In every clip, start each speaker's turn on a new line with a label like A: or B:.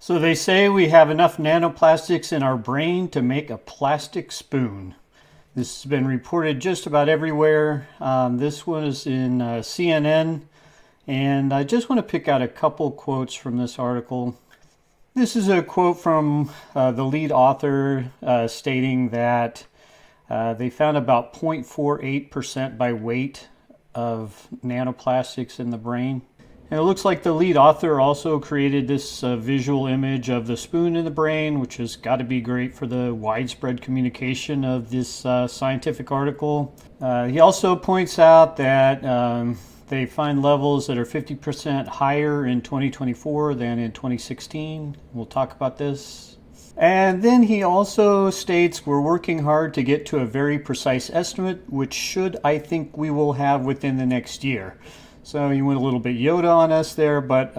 A: So they say we have enough nanoplastics in our brain to make a plastic spoon. This has been reported just about everywhere. This was in CNN, and I just want to pick out a couple quotes from this article. This is a quote from the lead author stating that they found about 0.48% by weight of nanoplastics in the brain. And it looks like the lead author also created this visual image of the spoon in the brain, which has got to be great for the widespread communication of this scientific article. He also points out that they find levels that are 50% higher in 2024 than in 2016. We'll talk about this. And then he also states we're working hard to get to a very precise estimate, which I think we will have within the next year. So you went a little bit Yoda on us there, but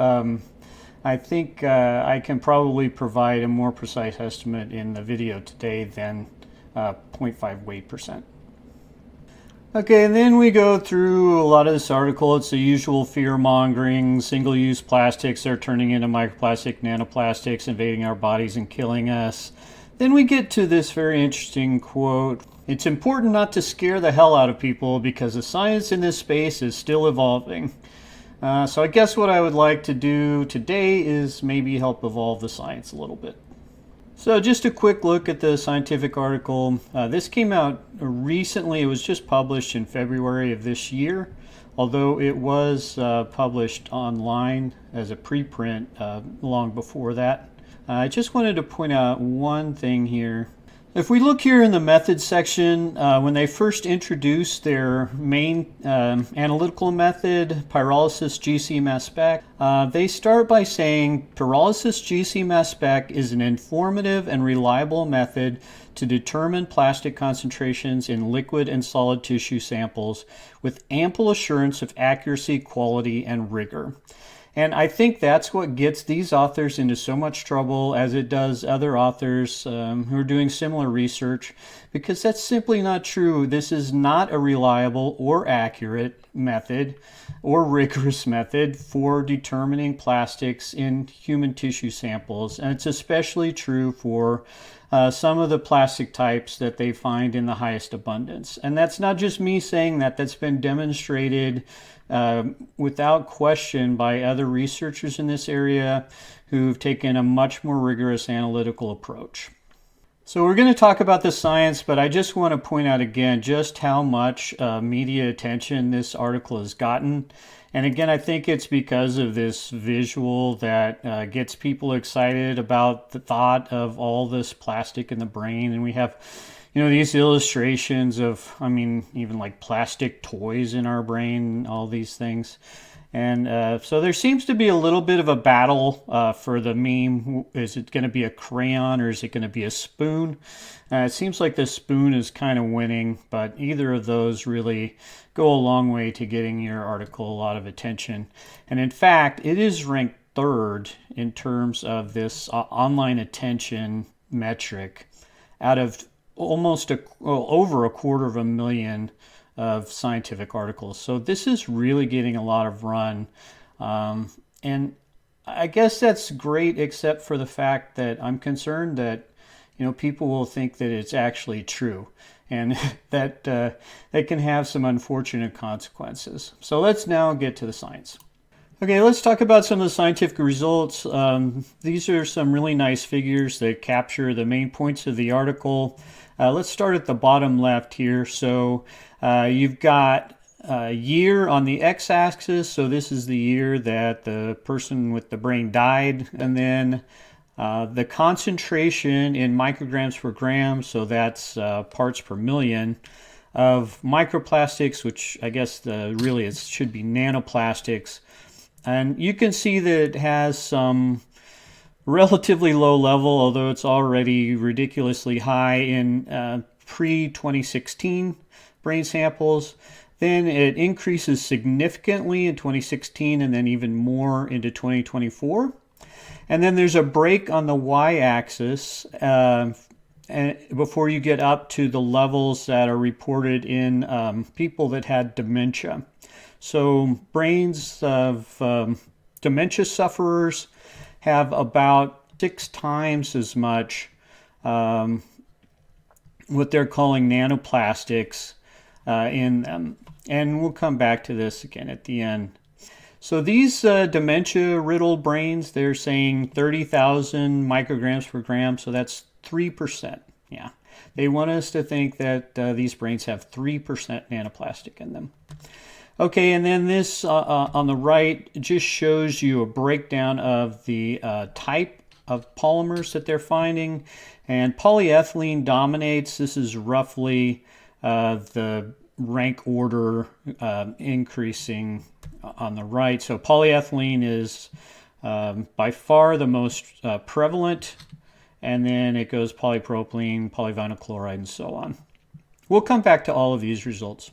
A: I think I can probably provide a more precise estimate in the video today than 0.5 weight percent. Okay, and then we go through a lot of this article. It's the usual fear-mongering, single-use plastics are turning into microplastic, nanoplastics, invading our bodies and killing us. Then we get to this very interesting quote. It's important not to scare the hell out of people because the science in this space is still evolving. So I guess what I would like to do today is maybe help evolve the science a little bit. So just a quick look at the scientific article. This came out recently. It was just published in February of this year, although it was published online as a preprint long before that. I just wanted to point out one thing here. If we look here in the methods section, when they first introduced their main analytical method, pyrolysis GC mass spec, they start by saying pyrolysis GC mass spec is an informative and reliable method to determine plastic concentrations in liquid and solid tissue samples with ample assurance of accuracy, quality, and rigor. And I think that's what gets these authors into so much trouble, as it does other authors who are doing similar research, because that's simply not true. This is not a reliable or accurate method or rigorous method for determining plastics in human tissue samples. And it's especially true for some of the plastic types that they find in the highest abundance. And that's not just me saying that, that's been demonstrated without question by other researchers in this area who've taken a much more rigorous analytical approach. So we're going to talk about the science, but I just want to point out again just how much media attention this article has gotten. And again, I think it's because of this visual that gets people excited about the thought of all this plastic in the brain. And we have, these illustrations of, even like plastic toys in our brain, all these things. And so there seems to be a little bit of a battle for the meme. Is it going to be a crayon or is it going to be a spoon? It seems like the spoon is kind of winning, but either of those really go a long way to getting your article a lot of attention. And in fact, it is ranked third in terms of this online attention metric out of almost over 250,000 of scientific articles. So this is really getting a lot of run. And I guess that's great, except for the fact that I'm concerned that, people will think that it's actually true and that they can have some unfortunate consequences. So let's now get to the science. Okay, let's talk about some of the scientific results. These are some really nice figures that capture the main points of the article. Let's start at the bottom left here. So you've got a year on the x-axis. So this is the year that the person with the brain died. And then the concentration in micrograms per gram, so that's parts per million, of microplastics, which I guess really it should be nanoplastics. And you can see that it has some relatively low level, although it's already ridiculously high in pre-2016 brain samples. Then it increases significantly in 2016 and then even more into 2024. And then there's a break on the y-axis before you get up to the levels that are reported in people that had dementia. So brains of dementia sufferers have about 6 times as much what they're calling nanoplastics in them. And we'll come back to this again at the end. So these dementia-riddled brains, they're saying 30,000 micrograms per gram, so that's 3%. Yeah, they want us to think that these brains have 3% nanoplastic in them. Okay, and then this on the right just shows you a breakdown of the type of polymers that they're finding. And polyethylene dominates. This is roughly the rank order increasing on the right. So polyethylene is by far the most prevalent, and then it goes polypropylene, polyvinyl chloride, and so on. We'll come back to all of these results.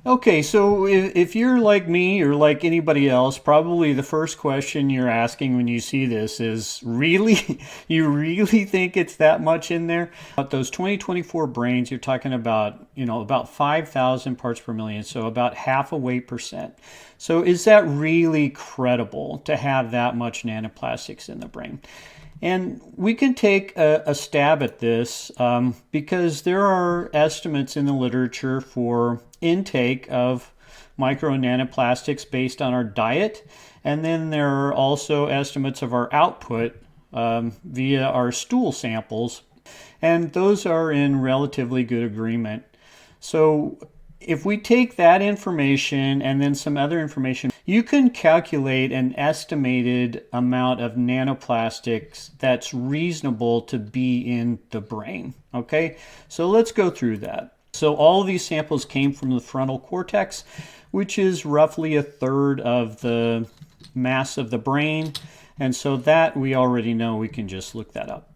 A: Okay, so if you're like me or like anybody else, probably the first question you're asking when you see this is, really? You really think it's that much in there? But those 2024 brains, you're talking about, about 5,000 parts per million, so about half a weight percent. So is that really credible to have that much nanoplastics in the brain? And we can take a stab at this because there are estimates in the literature for intake of micro and nanoplastics based on our diet. And then there are also estimates of our output via our stool samples. And those are in relatively good agreement. So if we take that information and then some other information, you can calculate an estimated amount of nanoplastics that's reasonable to be in the brain. Okay, so let's go through that. So all of these samples came from the frontal cortex, which is roughly a third of the mass of the brain. And so that we already know, we can just look that up.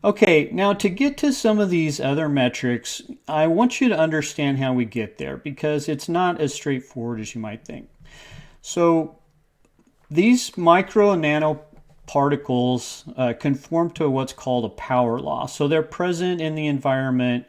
A: Okay, now to get to some of these other metrics, I want you to understand how we get there because it's not as straightforward as you might think. So these micro and nanoparticles conform to what's called a power law. So they're present in the environment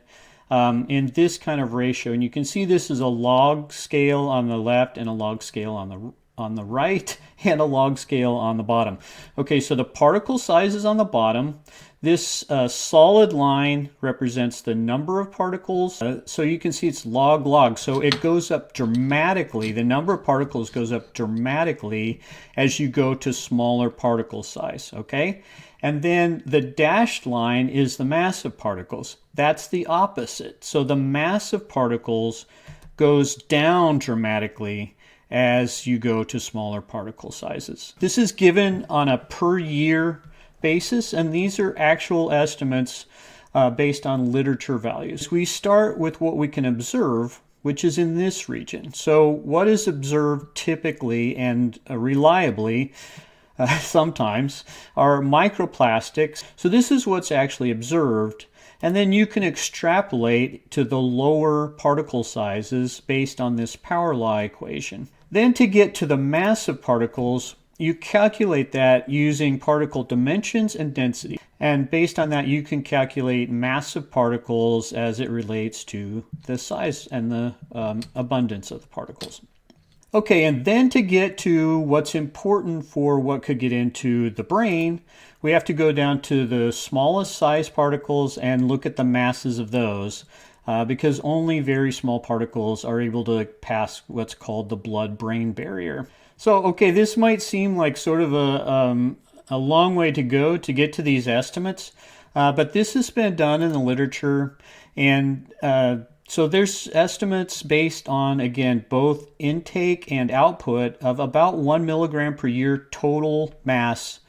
A: in this kind of ratio. And you can see this is a log scale on the left and a log scale on the right and a log scale on the bottom. Okay, so the particle size is on the bottom. This solid line represents the number of particles. So you can see it's log. So it goes up dramatically. The number of particles goes up dramatically as you go to smaller particle size, okay? And then the dashed line is the mass of particles. That's the opposite. So the mass of particles goes down dramatically as you go to smaller particle sizes. This is given on a per year basis, and these are actual estimates based on literature values. We start with what we can observe, which is in this region. So what is observed typically and reliably sometimes are microplastics. So this is what's actually observed. And then you can extrapolate to the lower particle sizes based on this power law equation. Then to get to the mass of particles, you calculate that using particle dimensions and density. And based on that, you can calculate mass of particles as it relates to the size and the abundance of the particles. Okay, and then to get to what's important for what could get into the brain, we have to go down to the smallest size particles and look at the masses of those because only very small particles are able to pass what's called the blood-brain barrier. So, okay, this might seem like sort of a long way to go to get to these estimates, but this has been done in the literature, and so there's estimates based on, again, both intake and output of about 1 milligram per year total mass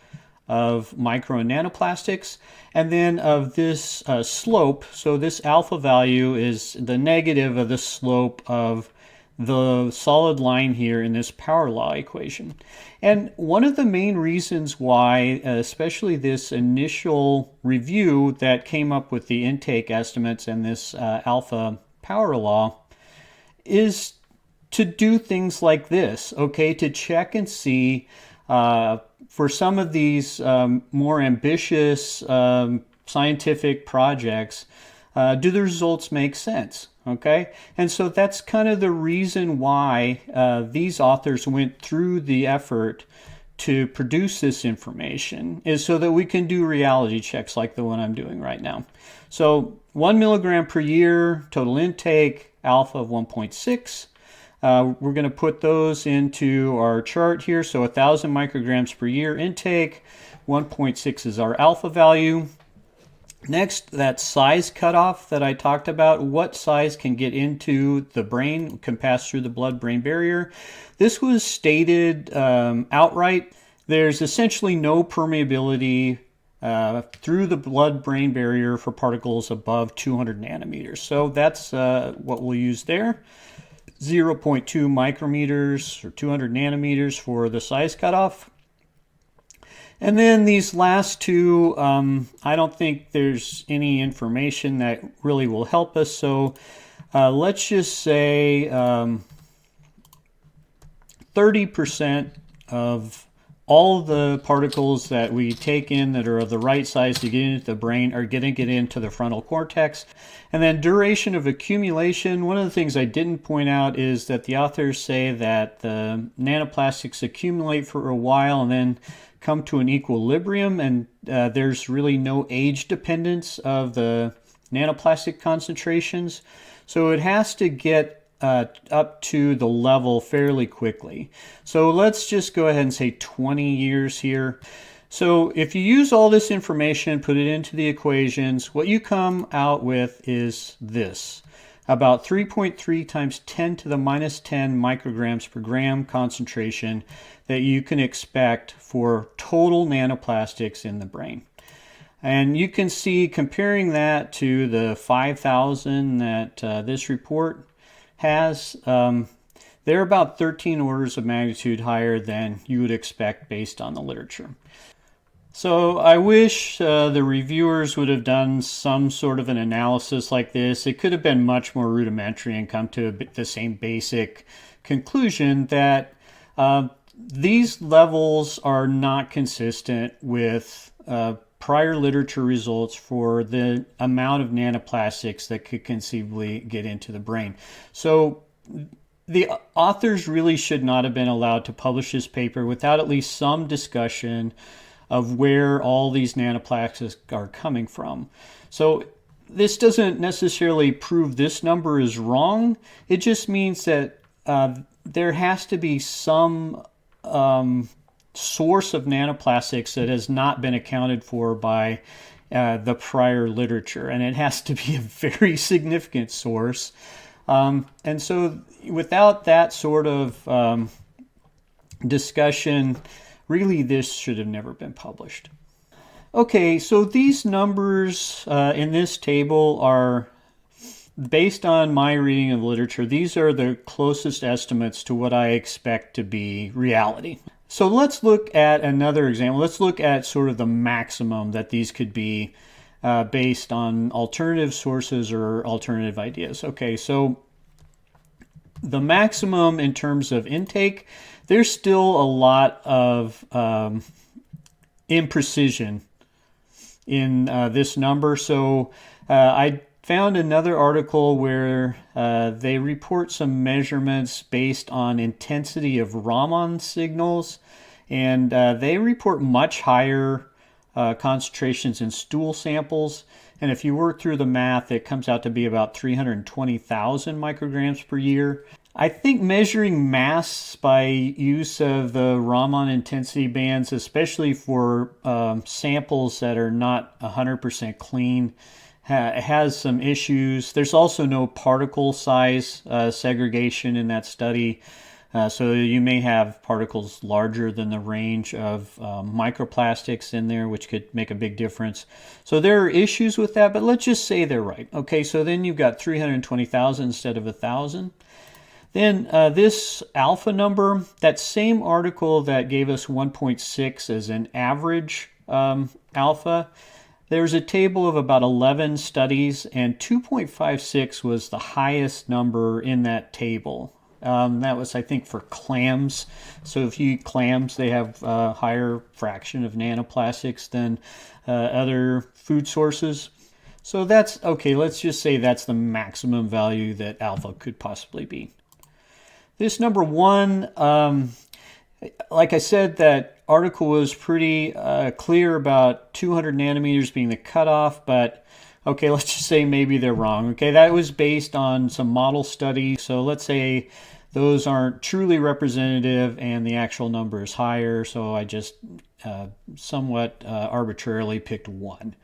A: of micro and nanoplastics, and then of this slope. So this alpha value is the negative of the slope of the solid line here in this power law equation. And one of the main reasons why, especially this initial review that came up with the intake estimates and this alpha power law, is to do things like this, okay, to check and see for some of these more ambitious scientific projects, do the results make sense? Okay, and so that's kind of the reason why these authors went through the effort to produce this information is so that we can do reality checks like the one I'm doing right now. So 1 milligram per year, total intake, alpha of 1.6. We're going to put those into our chart here. So 1,000 micrograms per year intake, 1.6 is our alpha value. Next, that size cutoff that I talked about, what size can get into the brain, can pass through the blood-brain barrier. This was stated outright. There's essentially no permeability through the blood-brain barrier for particles above 200 nanometers. So that's what we'll use there. 0.2 micrometers or 200 nanometers for the size cutoff. And then these last two, I don't think there's any information that really will help us. So let's just say 30% of all the particles that we take in that are of the right size to get into the brain are going to get into the frontal cortex. And then duration of accumulation, one of the things I didn't point out is that the authors say that the nanoplastics accumulate for a while and then come to an equilibrium, and there's really no age dependence of the nanoplastic concentrations. So it has to get up to the level fairly quickly. So let's just go ahead and say 20 years here. So if you use all this information, put it into the equations, what you come out with is this. About 3.3 times 10 to the minus 10 micrograms per gram concentration that you can expect for total nanoplastics in the brain. And you can see, comparing that to the 5,000 that this report has, they're about 13 orders of magnitude higher than you would expect based on the literature. So I wish the reviewers would have done some sort of an analysis like this. It could have been much more rudimentary and come to the same basic conclusion that these levels are not consistent with prior literature results for the amount of nanoplastics that could conceivably get into the brain. So the authors really should not have been allowed to publish this paper without at least some discussion of where all these nanoplastics are coming from. So this doesn't necessarily prove this number is wrong. It just means that there has to be some source of nanoplastics that has not been accounted for by the prior literature, and it has to be a very significant source. And so without that sort of discussion, really this should have never been published. Okay, so these numbers in this table are based on my reading of literature. These are the closest estimates to what I expect to be reality. So let's look at another example. Let's look at sort of the maximum that these could be based on alternative sources or alternative ideas. Okay, so the maximum in terms of intake, there's still a lot of imprecision in this number. So I found another article where they report some measurements based on intensity of Raman signals, and they report much higher concentrations in stool samples. And if you work through the math, it comes out to be about 320,000 micrograms per year. I think measuring mass by use of the Raman intensity bands, especially for samples that are not 100% clean, has some issues. There's also no particle size segregation in that study. So you may have particles larger than the range of microplastics in there, which could make a big difference. So there are issues with that, but let's just say they're right. Okay, so then you've got 320,000 instead of 1,000. Then this alpha number, that same article that gave us 1.6 as an average alpha, there's a table of about 11 studies, and 2.56 was the highest number in that table. That was, I think, for clams. So if you eat clams, they have a higher fraction of nanoplastics than other food sources. So that's, okay, let's just say that's the maximum value that alpha could possibly be. This number 1, Like I said, that article was pretty clear about 200 nanometers being the cutoff, but okay, let's just say maybe they're wrong. Okay, that was based on some model studies, so let's say those aren't truly representative and the actual number is higher, so I just somewhat arbitrarily picked 1.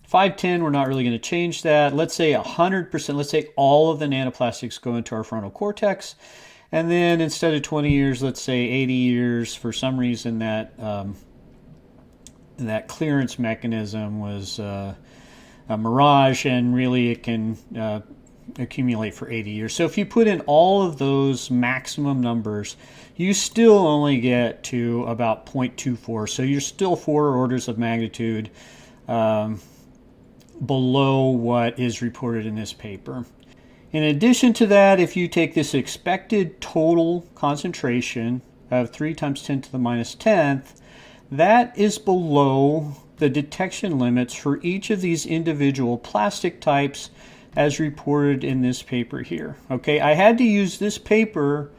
A: 510, we're not really going to change that. Let's say 100%, let's say all of the nanoplastics go into our frontal cortex. And then instead of 20 years, let's say 80 years. For some reason, that clearance mechanism was a mirage, and really it can accumulate for 80 years. So if you put in all of those maximum numbers, you still only get to about 0.24. So you're still 4 orders of magnitude below what is reported in this paper. In addition to that, if you take this expected total concentration of 3 times 10 to the minus 10th, that is below the detection limits for each of these individual plastic types as reported in this paper here. Okay, I had to use this paper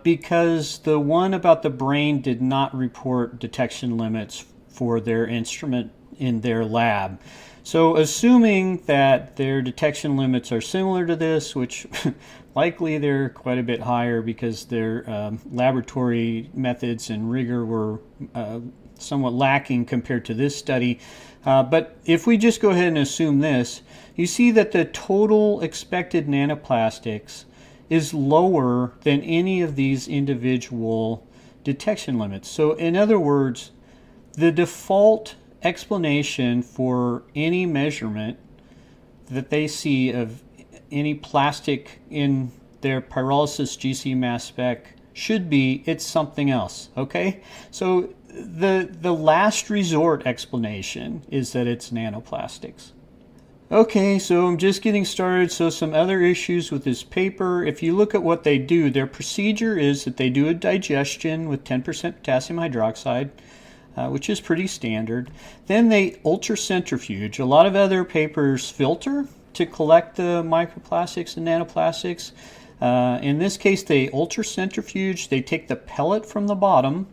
A: because the one about the brain did not report detection limits for their instrument in their lab. So assuming that their detection limits are similar to this, which likely they're quite a bit higher because their laboratory methods and rigor were somewhat lacking compared to this study. But if we just go ahead and assume this, you see that the total expected nanoplastics is lower than any of these individual detection limits. So in other words, the default explanation for any measurement that they see of any plastic in their pyrolysis GC mass spec should be it's something else. Okay, so the last resort explanation is that it's nanoplastics. Okay, so I'm just getting started. So some other issues with this paper. If you look at what they do, their procedure is that they do a digestion with 10% potassium hydroxide, which is pretty standard. Then they ultracentrifuge. A lot of other papers filter to collect the microplastics and nanoplastics. In this case, they ultracentrifuge. They take the pellet from the bottom,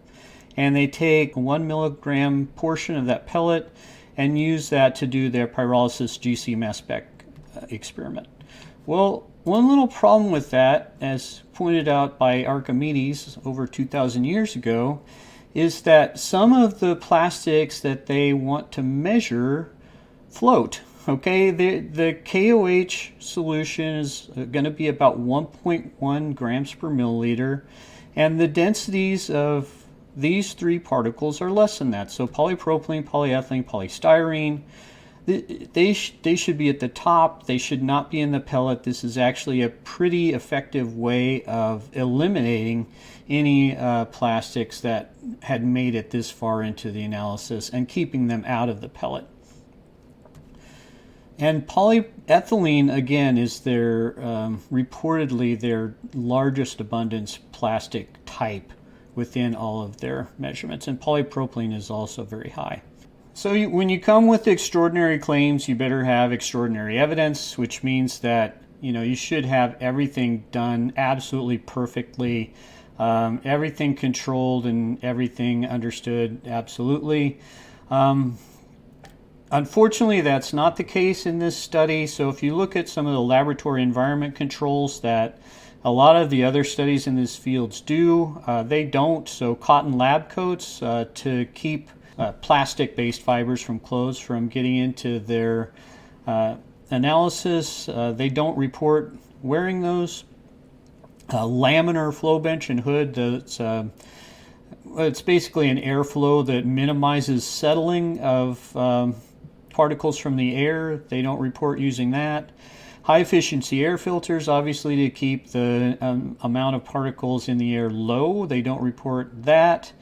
A: and they take 1 milligram portion of that pellet and use that to do their pyrolysis GC mass spec experiment. Well, one little problem with that, as pointed out by Archimedes over 2,000 years ago, is that some of the plastics that they want to measure float. Okay, the KOH solution is going to be about 1.1 grams per milliliter, and the densities of these 3 particles are less than that. So polypropylene, polyethylene, polystyrene, they should be at the top. They should not be in the pellet. This is actually a pretty effective way of eliminating any plastics that had made it this far into the analysis and keeping them out of the pellet. And polyethylene, again, is their reportedly their largest abundance plastic type within all of their measurements. And polypropylene is also very high. So when you come with extraordinary claims, you better have extraordinary evidence, which means that you should have everything done absolutely perfectly, everything controlled and everything understood absolutely. Unfortunately, that's not the case in this study. So if you look at some of the laboratory environment controls that a lot of the other studies in this field do, they don't. So cotton lab coats to keep plastic-based fibers from clothes from getting into their analysis. They don't report wearing those. Laminar flow bench and hood, it's basically an airflow that minimizes settling of particles from the air. They don't report using that. High efficiency air filters, obviously to keep the amount of particles in the air low. They don't report that.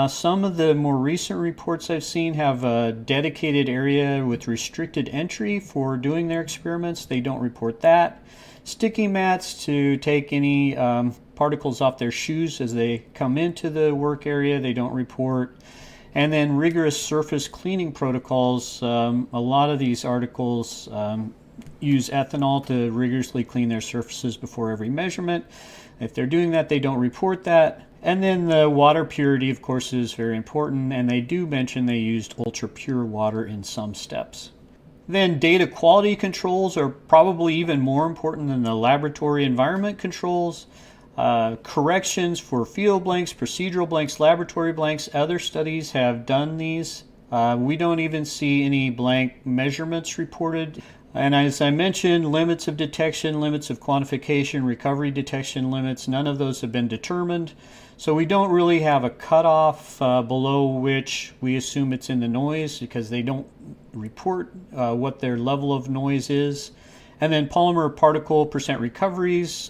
A: Some of the more recent reports I've seen have a dedicated area with restricted entry for doing their experiments. They don't report that. Sticky mats to take any particles off their shoes as they come into the work area. They don't report. And then rigorous surface cleaning protocols. A lot of these articles use ethanol to rigorously clean their surfaces before every measurement. If they're doing that, they don't report that. And then the water purity, of course, is very important, and they do mention they used ultra pure water in some steps. Then data quality controls are probably even more important than the laboratory environment controls. Corrections for field blanks, procedural blanks, laboratory blanks. Other studies have done these. We don't even see any blank measurements reported. And as I mentioned, limits of detection, limits of quantification, recovery detection limits, none of those have been determined. So we don't really have a cutoff below which we assume it's in the noise, because they don't report what their level of noise is. And then polymer particle percent recoveries,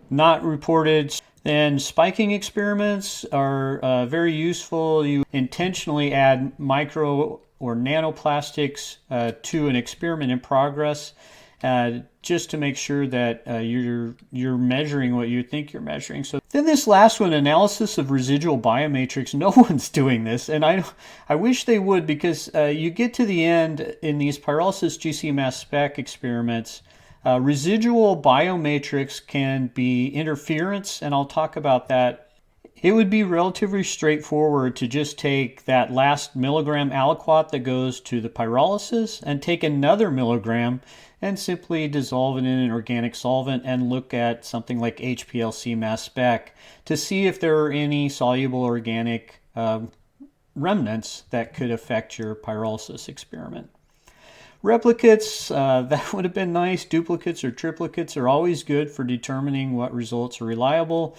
A: not reported. Then spiking experiments are very useful. You intentionally add micro or nanoplastics to an experiment in progress, just to make sure that you're measuring what you think you're measuring. So then this last one, analysis of residual biomatrix, no one's doing this, and I wish they would, because you get to the end in these pyrolysis GC mass spec experiments, residual biomatrix can be interferents, and I'll talk about that. It would be relatively straightforward to just take that last milligram aliquot that goes to the pyrolysis and take another milligram and simply dissolve it in an organic solvent and look at something like HPLC mass spec to see if there are any soluble organic remnants that could affect your pyrolysis experiment. Replicates, that would have been nice. Duplicates or triplicates are always good for determining what results are reliable.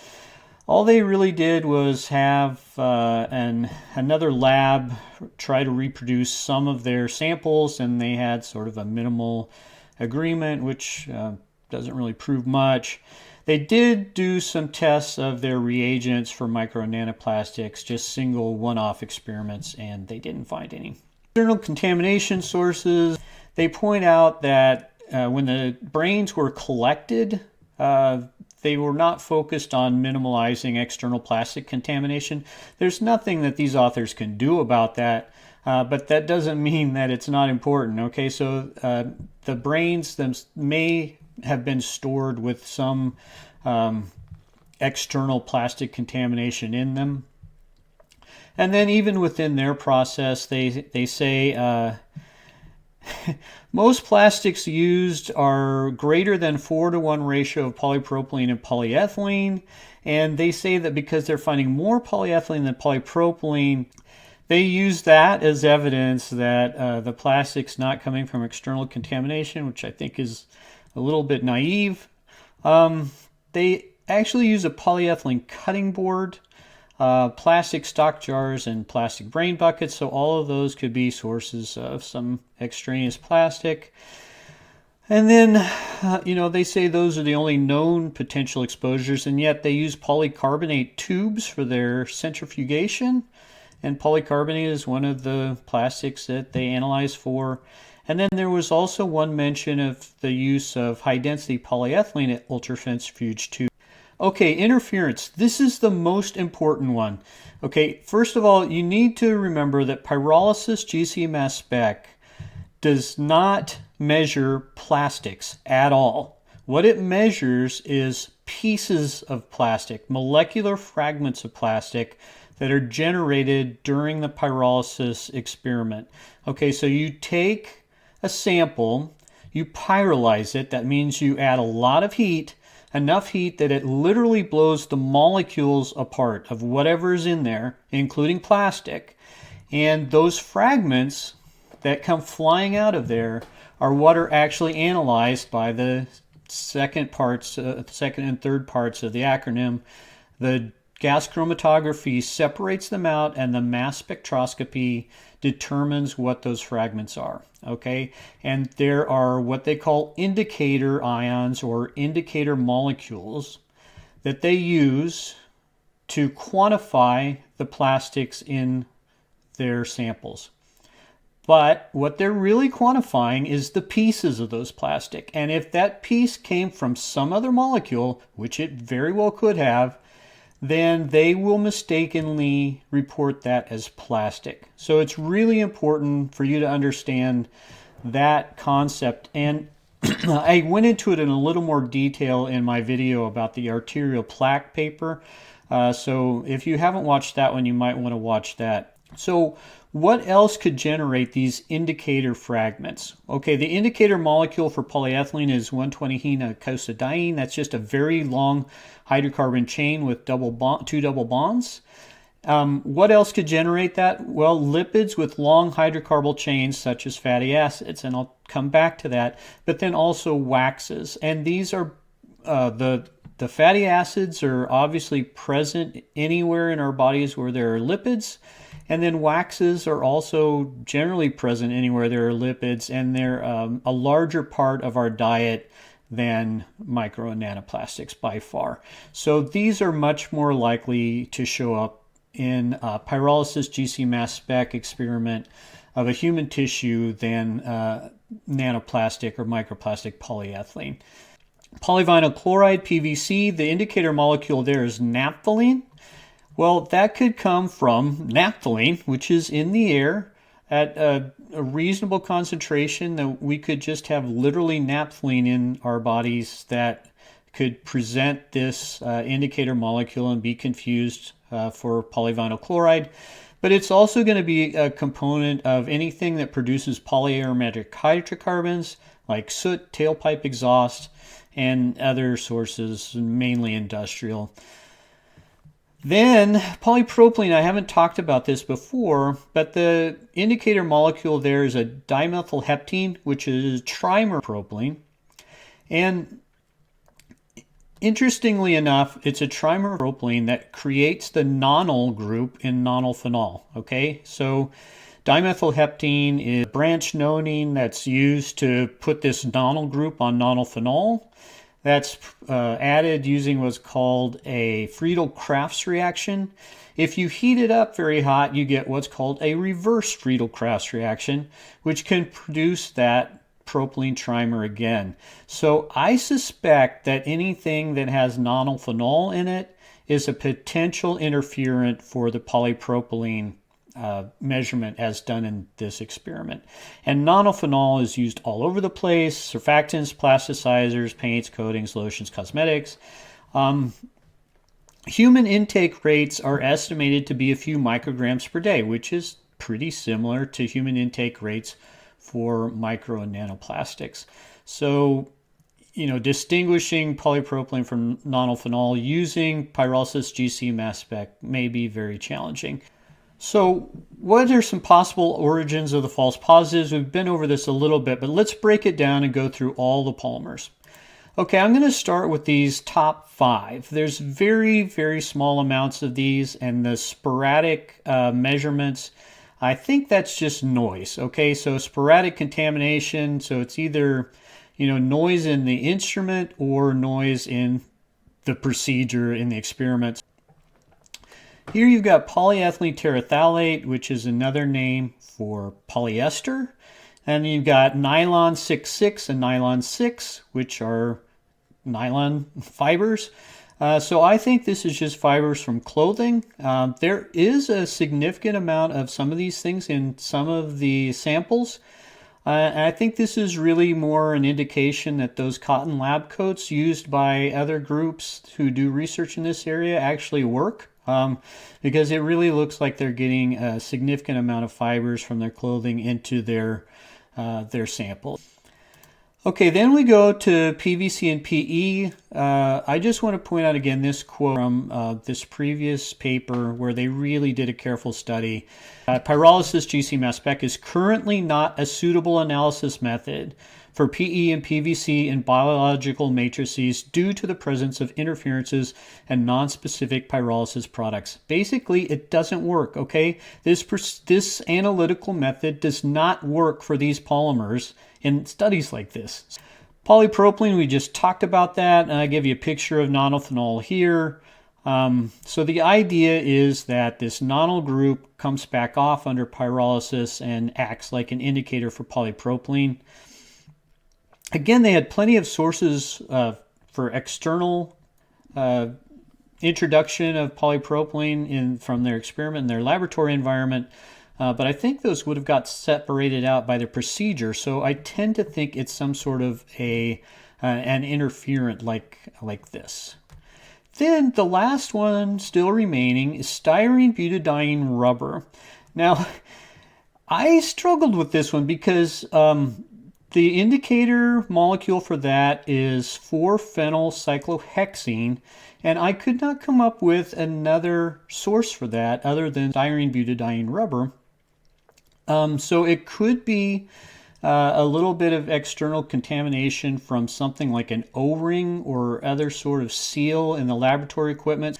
A: All they really did was have another lab try to reproduce some of their samples, and they had sort of a minimal agreement, which doesn't really prove much. They did do some tests of their reagents for micro and nanoplastics, just single one-off experiments, and they didn't find any. External contamination sources, they point out that when the brains were collected, they were not focused on minimalizing external plastic contamination. There's nothing that these authors can do about that, but that doesn't mean that it's not important. Okay, so the brains may have been stored with some external plastic contamination in them. And then even within their process, they say most plastics used are greater than 4:1 ratio of polypropylene and polyethylene, and they say that because they're finding more polyethylene than polypropylene, they use that as evidence that the plastic's not coming from external contamination, which I think is a little bit naive. They actually use a polyethylene cutting board, plastic stock jars, and plastic brain buckets, so all of those could be sources of some extraneous plastic. And then, they say those are the only known potential exposures, and yet they use polycarbonate tubes for their centrifugation, and polycarbonate is one of the plastics that they analyze for. And then there was also one mention of the use of high-density polyethylene at ultracentrifuge tubes. Okay, interference. This is the most important one. Okay, first of all, you need to remember that pyrolysis GC mass spec does not measure plastics at all. What it measures is pieces of plastic, molecular fragments of plastic that are generated during the pyrolysis experiment. Okay, so you take a sample, you pyrolyze it. That means you add a lot of heat, enough heat that it literally blows the molecules apart of whatever is in there, including plastic. And those fragments that come flying out of there are what are actually analyzed by the second and third parts of the acronym. The gas chromatography separates them out, and the mass spectroscopy determines what those fragments are. Okay, and there are what they call indicator ions or indicator molecules that they use to quantify the plastics in their samples. But what they're really quantifying is the pieces of those plastic. And if that piece came from some other molecule, which it very well could have, then they will mistakenly report that as plastic. So it's really important for you to understand that concept. And I went into it in a little more detail in my video about the arterial plaque paper. So if you haven't watched that one, you might want to watch that. So what else could generate these indicator fragments? Okay, the indicator molecule for polyethylene is 120-hene-icosadiene. That's just a very long hydrocarbon chain with two double bonds. What else could generate that? Well, lipids with long hydrocarbon chains such as fatty acids, and I'll come back to that, but then also waxes. And these are the fatty acids are obviously present anywhere in our bodies where there are lipids. And then waxes are also generally present anywhere there are lipids, and they're a larger part of our diet than micro and nanoplastics by far. So these are much more likely to show up in a pyrolysis GC mass spec experiment of a human tissue than nanoplastic or microplastic polyethylene. Polyvinyl chloride, PVC, the indicator molecule there is naphthalene. Well, that could come from naphthalene, which is in the air at a reasonable concentration that we could just have literally naphthalene in our bodies that could present this indicator molecule and be confused for polyvinyl chloride. But it's also going to be a component of anything that produces polyaromatic hydrocarbons like soot, tailpipe exhaust, and other sources, mainly industrial. Then polypropylene, I haven't talked about this before, but the indicator molecule there is a dimethylheptene, which is trimer propylene. And interestingly enough, it's a trimer propylene that creates the nonyl group in nonylphenol. Okay, so dimethylheptene is branch nonene that's used to put this nonyl group on nonylphenol. That's added using what's called a Friedel-Crafts reaction. If you heat it up very hot, you get what's called a reverse Friedel-Crafts reaction, which can produce that propylene trimer again. So I suspect that anything that has nonylphenol in it is a potential interferent for the polypropylene measurement as done in this experiment. And nonylphenol is used all over the place: surfactants, plasticizers, paints, coatings, lotions, cosmetics. Human intake rates are estimated to be a few micrograms per day, which is pretty similar to human intake rates for micro and nanoplastics. So, distinguishing polypropylene from nonylphenol using pyrolysis GC mass spec may be very challenging. So what are some possible origins of the false positives? We've been over this a little bit, but let's break it down and go through all the polymers. Okay, I'm going to start with these top 5. There's very, very small amounts of these, and the sporadic measurements, I think that's just noise. Okay, so sporadic contamination, so it's either, noise in the instrument or noise in the procedure in the experiments. Here you've got polyethylene terephthalate, which is another name for polyester. And you've got nylon 6,6 and nylon 6, which are nylon fibers. So I think this is just fibers from clothing. There is a significant amount of some of these things in some of the samples. I think this is really more an indication that those cotton lab coats used by other groups who do research in this area actually work. Because it really looks like they're getting a significant amount of fibers from their clothing into their sample. Okay, then we go to PVC and PE. I just want to point out again this quote from this previous paper where they really did a careful study. Pyrolysis GC mass spec is currently not a suitable analysis method for PE and PVC in biological matrices due to the presence of interferences and non-specific pyrolysis products. Basically, it doesn't work, okay? This analytical method does not work for these polymers in studies like this. Polypropylene, we just talked about that, and I give you a picture of nonylphenol here. So the idea is that this nonyl group comes back off under pyrolysis and acts like an indicator for polypropylene. Again, they had plenty of sources for external introduction of polypropylene from their experiment in their laboratory environment. but I think those would have got separated out by the procedure. So I tend to think it's some sort of an interferent like this. Then the last one still remaining is styrene butadiene rubber. Now, I struggled with this one because the indicator molecule for that is 4-phenylcyclohexene, and I could not come up with another source for that other than styrene butadiene rubber. So it could be a little bit of external contamination from something like an O-ring or other sort of seal in the laboratory equipment.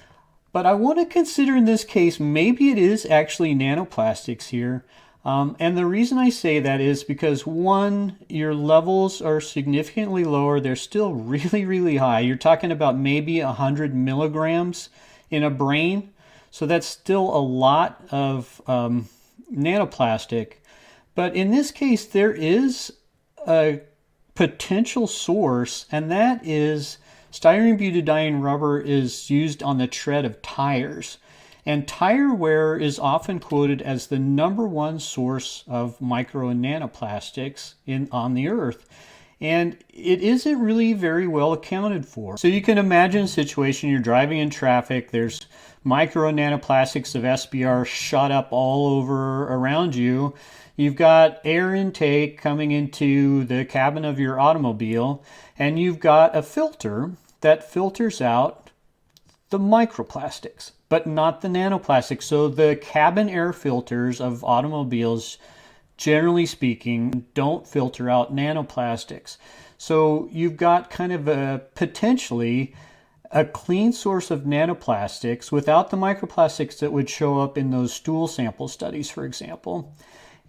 A: But I want to consider in this case, maybe it is actually nanoplastics here. And the reason I say that is because, one, your levels are significantly lower. They're still really, really high. You're talking about maybe 100 milligrams in a brain. So that's still a lot of nanoplastic. But in this case, there is a potential source, and that is styrene butadiene rubber is used on the tread of tires. And tire wear is often quoted as the #1 source of micro and nanoplastics on the earth. And it isn't really very well accounted for. So you can imagine a situation, you're driving in traffic, there's micro and nanoplastics of SBR shot up all over around you. You've got air intake coming into the cabin of your automobile, and you've got a filter that filters out the microplastics, but not the nanoplastics. So the cabin air filters of automobiles, generally speaking, don't filter out nanoplastics. So you've got kind of potentially a clean source of nanoplastics without the microplastics that would show up in those stool sample studies, for example.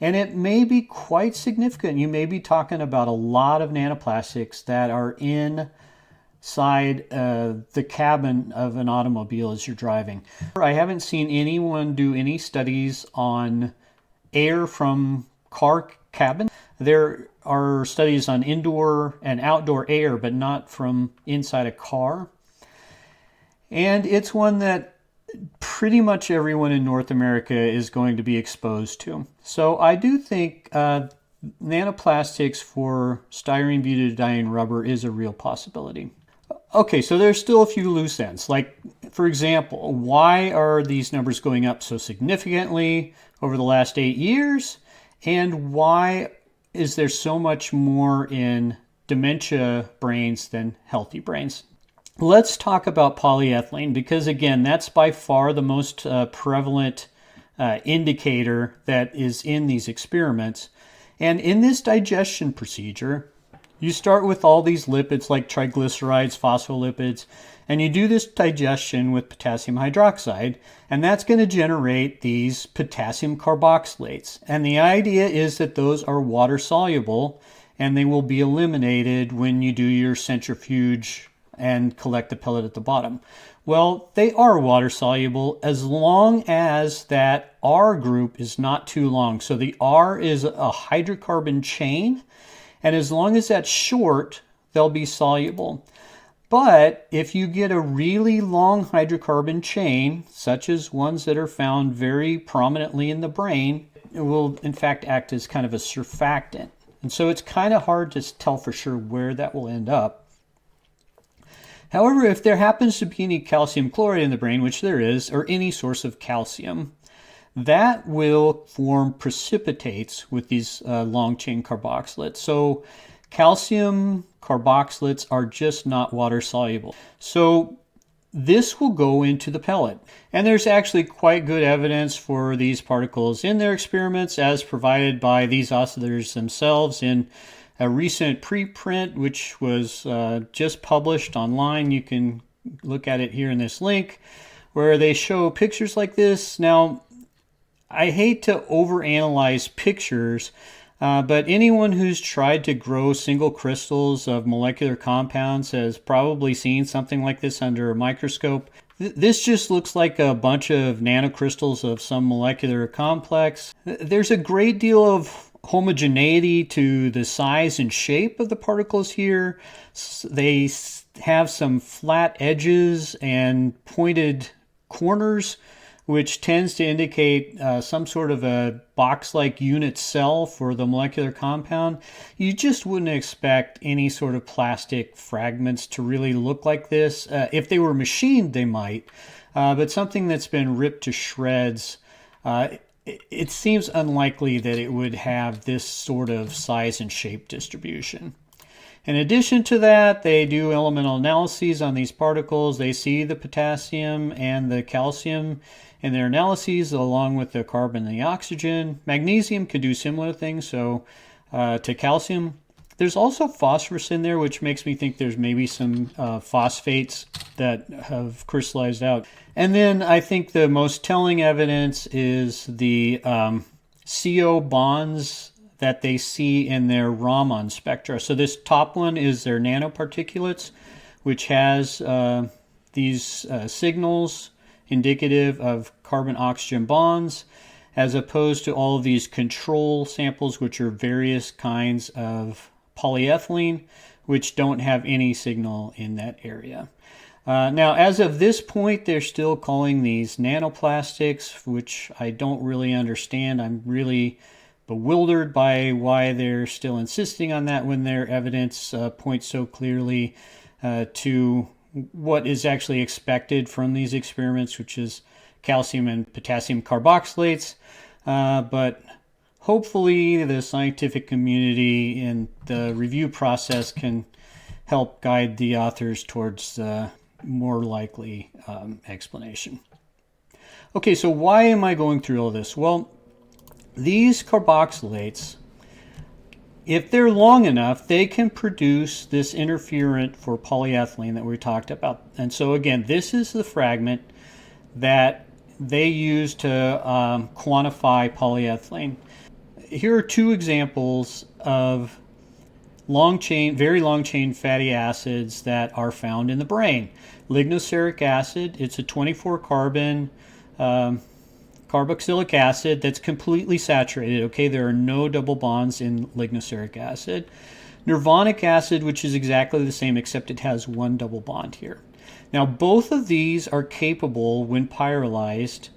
A: And it may be quite significant. You may be talking about a lot of nanoplastics that are inside the cabin of an automobile as you're driving. I haven't seen anyone do any studies on air from car cabin. There are studies on indoor and outdoor air, but not from inside a car. And it's one that pretty much everyone in North America is going to be exposed to. So I do think nanoplastics for styrene butadiene rubber is a real possibility. Okay, so there's still a few loose ends. Like, for example, why are these numbers going up so significantly over the last 8 years? And why is there so much more in dementia brains than healthy brains? Let's talk about polyethylene because, again, that's by far the most prevalent indicator that is in these experiments. And in this digestion procedure, you start with all these lipids like triglycerides, phospholipids, and you do this digestion with potassium hydroxide, and that's going to generate these potassium carboxylates. And the idea is that those are water soluble and they will be eliminated when you do your centrifuge and collect the pellet at the bottom. Well, they are water soluble as long as that R group is not too long. So the R is a hydrocarbon chain, and as long as that's short, they'll be soluble. But if you get a really long hydrocarbon chain, such as ones that are found very prominently in the brain, it will in fact act as kind of a surfactant. And so it's kind of hard to tell for sure where that will end up. However, if there happens to be any calcium chloride in the brain, which there is, or any source of calcium, that will form precipitates with these long-chain carboxylates. So calcium carboxylates are just not water soluble. So this will go into the pellet. And there's actually quite good evidence for these particles in their experiments as provided by these oscillators themselves in a recent preprint, which was just published online. You can look at it here in this link, where they show pictures like this. Now, I hate to overanalyze pictures, but anyone who's tried to grow single crystals of molecular compounds has probably seen something like this under a microscope. This just looks like a bunch of nanocrystals of some molecular complex. There's a great deal of homogeneity to the size and shape of the particles here. They have some flat edges and pointed corners, which tends to indicate some sort of a box-like unit cell for the molecular compound, you just wouldn't expect any sort of plastic fragments to really look like this. If they were machined, they might, but something that's been ripped to shreds, it seems unlikely that it would have this sort of size and shape distribution. In addition to that, they do elemental analyses on these particles. They see the potassium and the calcium in their analyses, along with the carbon and the oxygen. Magnesium could do similar things, so to calcium. There's also phosphorus in there, which makes me think there's maybe some phosphates that have crystallized out. And then I think the most telling evidence is the CO bonds that they see in their Raman spectra. So this top one is their nanoparticulates, which has these signals indicative of carbon-oxygen bonds, as opposed to all of these control samples, which are various kinds of polyethylene, which don't have any signal in that area. Now, as of this point, they're still calling these nanoplastics, which I don't really understand. I'm really bewildered by why they're still insisting on that when their evidence points so clearly to what is actually expected from these experiments, which is calcium and potassium carboxylates. But hopefully the scientific community in the review process can help guide the authors towards the more likely explanation. Okay, so why am I going through all this? Well, these carboxylates, if they're long enough, they can produce this interferent for polyethylene that we talked about. And so again, this is the fragment that they use to quantify polyethylene. Here are two examples of very long chain fatty acids that are found in the brain. Lignoceric acid, it's a 24 carbon carboxylic acid that's completely saturated. Okay, there are no double bonds in lignoceric acid. Nervonic acid, which is exactly the same except it has one double bond here. Now both of these are capable when pyrolyzed,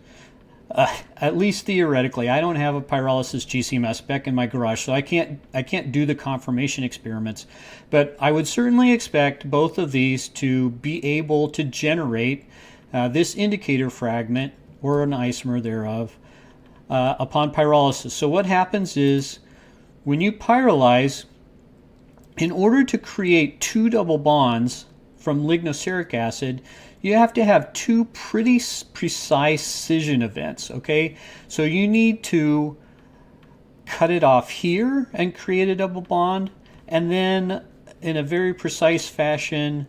A: at least theoretically. I don't have a pyrolysis GC-mass spec in my garage, so I can't do the confirmation experiments, but I would certainly expect both of these to be able to generate this indicator fragment or an isomer thereof upon pyrolysis. So what happens is when you pyrolyze, in order to create two double bonds from lignoceric acid, you have to have two pretty precise scission events, okay? So you need to cut it off here and create a double bond, and then in a very precise fashion,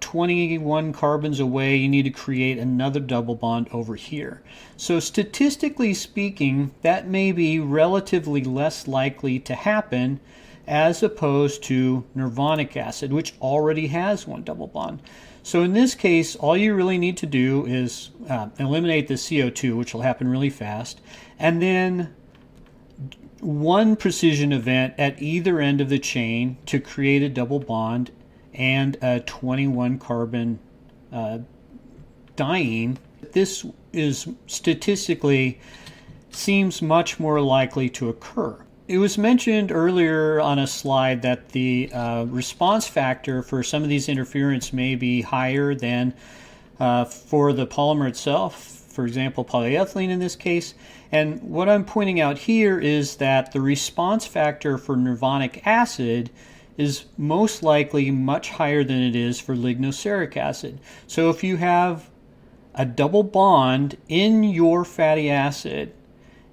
A: 21 carbons away, you need to create another double bond over here. So statistically speaking, that may be relatively less likely to happen as opposed to nervonic acid, which already has one double bond. So in this case, all you really need to do is eliminate the CO2, which will happen really fast, and then one precision event at either end of the chain to create a double bond and a 21 carbon diene. This is statistically seems much more likely to occur. It was mentioned earlier on a slide that the response factor for some of these interferents may be higher than for the polymer itself, for example, polyethylene in this case. And what I'm pointing out here is that the response factor for nervonic acid is most likely much higher than it is for lignoceric acid. So if you have a double bond in your fatty acid,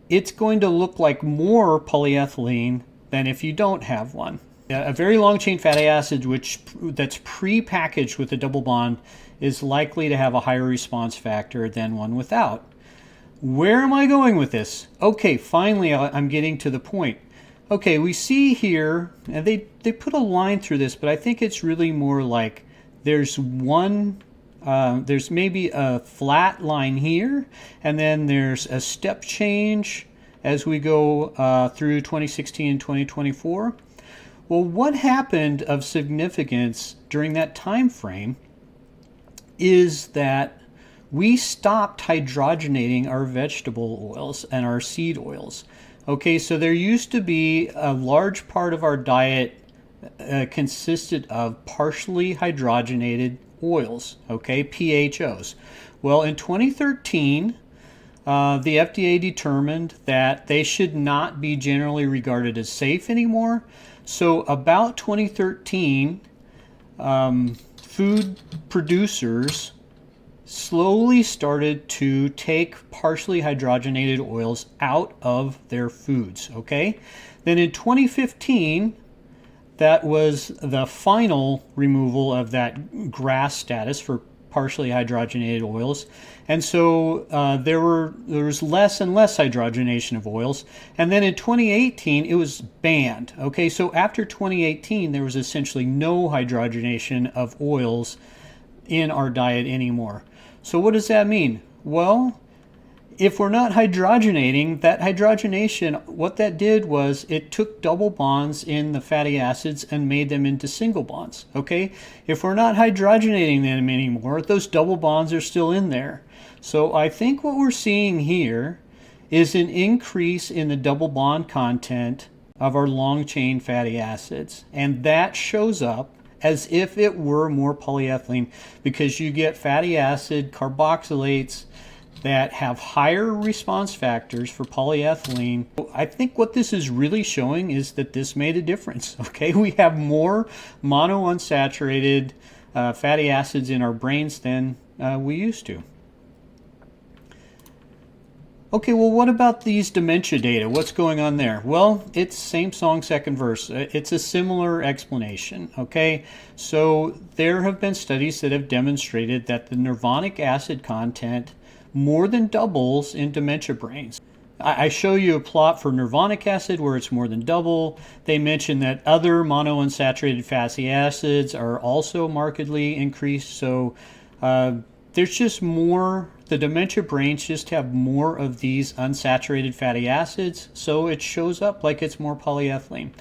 A: it's going to look like more polyethylene than if you don't have one. A very long chain fatty acid that's pre-packaged with a double bond is likely to have a higher response factor than one without. Where am I going with this? Okay, finally I'm getting to the point. Okay, we see here, and they put a line through this, but I think it's really more like there's maybe a flat line here, and then there's a step change as we go through 2016 and 2024. Well, what happened of significance during that time frame is that we stopped hydrogenating our vegetable oils and our seed oils. Okay, so there used to be a large part of our diet consisted of partially hydrogenated oils, okay, PHOs. Well, in 2013, the FDA determined that they should not be generally regarded as safe anymore. So about 2013, food producers slowly started to take partially hydrogenated oils out of their foods, okay? Then in 2015, that was the final removal of that GRAS status for partially hydrogenated oils. And so there was less and less hydrogenation of oils. And then in 2018, it was banned. Okay, so after 2018, there was essentially no hydrogenation of oils in our diet anymore. So what does that mean? Well, if we're not hydrogenating, that hydrogenation, what that did was it took double bonds in the fatty acids and made them into single bonds, okay? If we're not hydrogenating them anymore, those double bonds are still in there. So I think what we're seeing here is an increase in the double bond content of our long chain fatty acids. And that shows up as if it were more polyethylene, because you get fatty acid carboxylates that have higher response factors for polyethylene. I think what this is really showing is that this made a difference. Okay, we have more monounsaturated fatty acids in our brains than we used to. Okay, well, what about these dementia data? What's going on there? Well, it's same song, second verse. It's a similar explanation, okay? So there have been studies that have demonstrated that the nervonic acid content more than doubles in dementia brains. I show you a plot for nervonic acid where it's more than double. They mention that other monounsaturated fatty acids are also markedly increased. So there's just more, the dementia brains just have more of these unsaturated fatty acids, so it shows up like it's more polyethylene.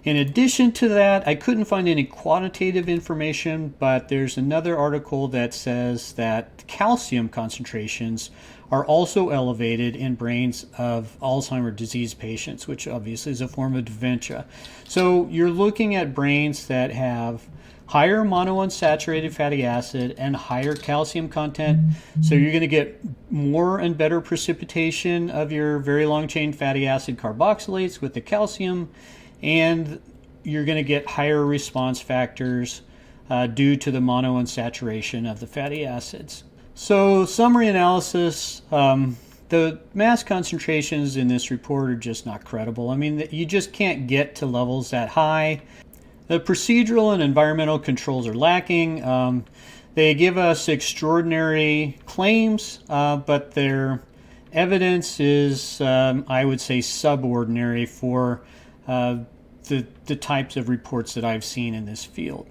A: In addition to that, I couldn't find any quantitative information, but there's another article that says that calcium concentrations are also elevated in brains of Alzheimer's disease patients, which obviously is a form of dementia. So you're looking at brains that have higher monounsaturated fatty acid and higher calcium content. So you're going to get more and better precipitation of your very long chain fatty acid carboxylates with the calcium, and you're going to get higher response factors due to the monounsaturation of the fatty acids. So summary analysis, the mass concentrations in this report are just not credible. I mean, you just can't get to levels that high. The procedural and environmental controls are lacking. They give us extraordinary claims, but their evidence is, I would say, subordinary for the types of reports that I've seen in this field.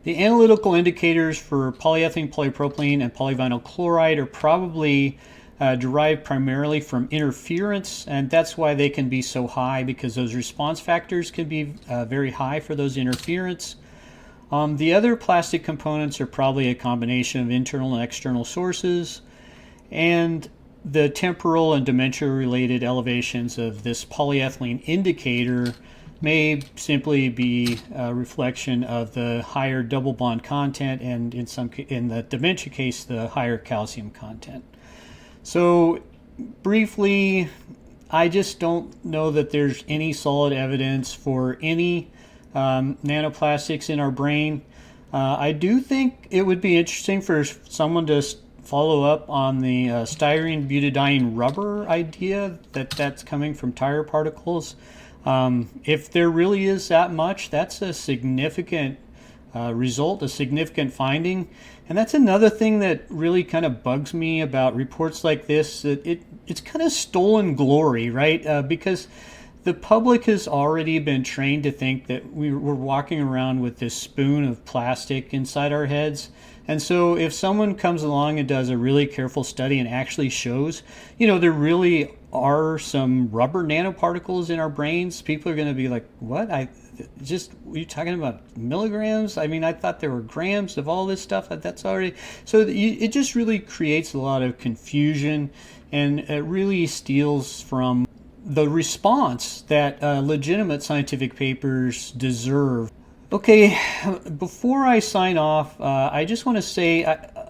A: The analytical indicators for polyethylene, polypropylene, and polyvinyl chloride are probably derived primarily from interferents, and that's why they can be so high, because those response factors can be very high for those interferents. The other plastic components are probably a combination of internal and external sources, and the temporal and dementia-related elevations of this polyethylene indicator may simply be a reflection of the higher double bond content, and in the dementia case, the higher calcium content. So briefly, I just don't know that there's any solid evidence for any nanoplastics in our brain. I do think it would be interesting for someone to follow up on the styrene butadiene rubber idea that's coming from tire particles. If there really is that much, that's a significant result, a significant finding. And that's another thing that really kind of bugs me about reports like this. It's kind of stolen glory, right? Because the public has already been trained to think that we're walking around with this spoon of plastic inside our heads. And so if someone comes along and does a really careful study and actually shows, there really are some rubber nanoparticles in our brains. People are going to be like, what? You're talking about milligrams? I mean, I thought there were grams of all this stuff. That's already, so it just really creates a lot of confusion, and it really steals from the response that legitimate scientific papers deserve. Okay, before I sign off, I just want to say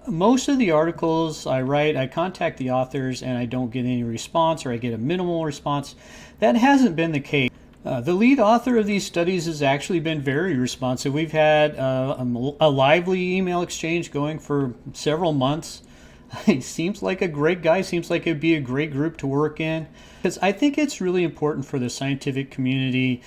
A: most of the articles I write, I contact the authors and I don't get any response, or I get a minimal response. That hasn't been the case. The lead author of these studies has actually been very responsive. We've had a lively email exchange going for several months. He seems like a great guy, seems like it'd be a great group to work in. Because I think it's really important for the scientific community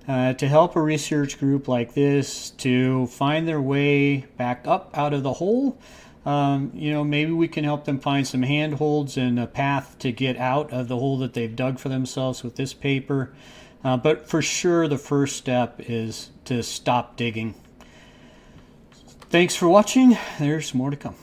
A: to help a research group like this to find their way back up out of the hole. Maybe we can help them find some handholds and a path to get out of the hole that they've dug for themselves with this paper. But for sure, the first step is to stop digging. Thanks for watching. There's more to come.